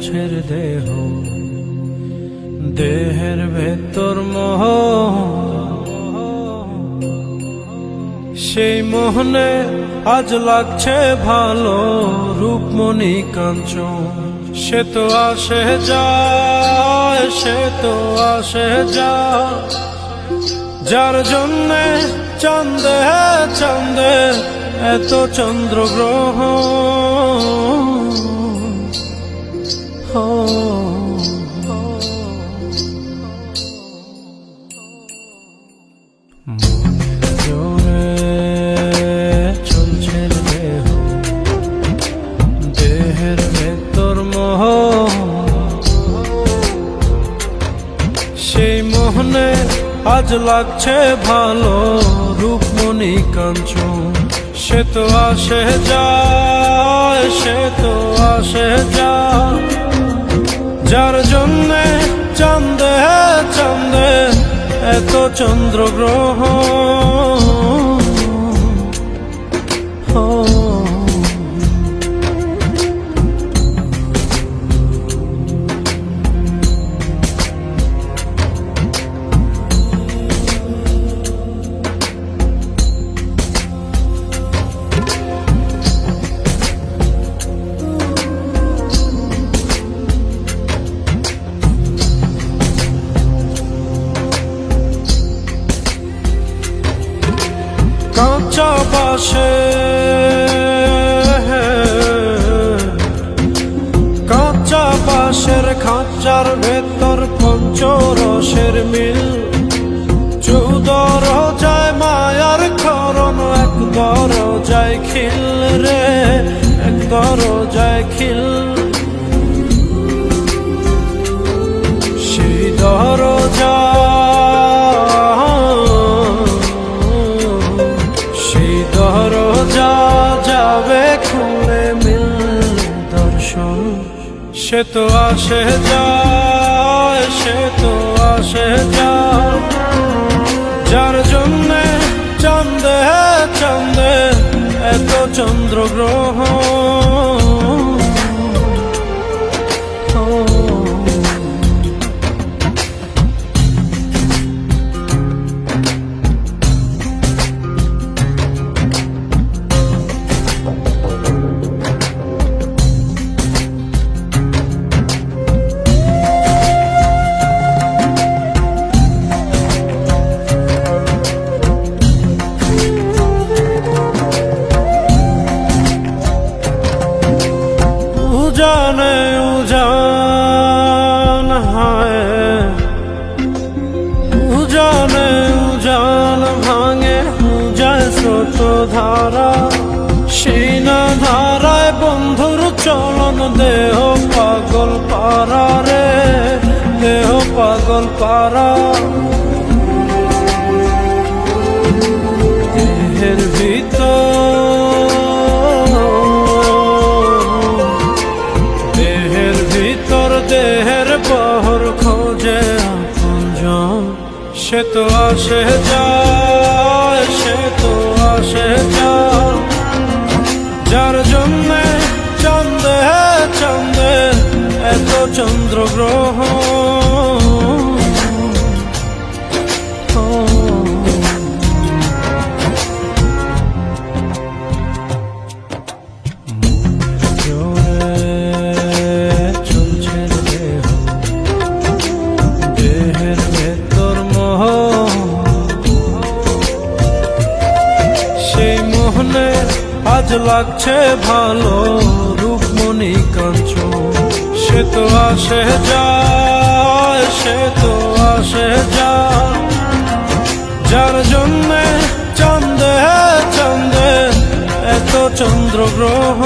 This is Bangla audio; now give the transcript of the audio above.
চলছে দেহ, দেহের ভেতর মোহ, সেই মোহনে আজ লাগছে ভালো রূপমণি কাঞ্চন। সে তো আসে যায়, সে তো আসে যায়, যার জন্যে চাঁদে চাঁদে এত চন্দ্রগ্রহ। জোরে চলছে দেহ, দেহের ভেতর মোহ, সেই মোহনে আজ লাগছে ভালো রূপমণি কাঞ্চন। সে তো আসে যায়, সে তো আসে যায়, যার জন্যে চাঁদে চাঁদে এত চন্দ্রগ্রহ। কাঁচা বাসে কাঁচা বাসের খাঁচার ভেতর পঞ্চরসের মিল, 14 রোজায় মায়ার খরণ, এক দরজায় খিল রে, এক দরজায় খিল। সেই দরজা দরজা যাবে খুলে মিল দর্শন। সে তো আসে যায়, সে তো আসে যায়, যার জন্যে চাঁদে চাঁদে এত চন্দ্রগ্রহ। উজানে উজান হায়, উজানে উজান ভাঙে উজায় স্রোত ধারা, সেই না ধারায় বন্ধুর চলন, দেহ পাগল পারা রে, দেহ পাগল পারা। দেহের ভিতর দেহের বহর খোঁজে আপনজন। সে তো আসে যায়, সে তো আসে যায়, যার জন্যে চাঁদে চাঁদে এত চন্দ্রগ্রহ। আজ লাগছে ভালো রূপমণি কাঞ্চন। সে তো আসে যায়, সে তো আসে যায়, যার জন্যে চাঁদে চাঁদে এত চন্দ্রগ্রহ।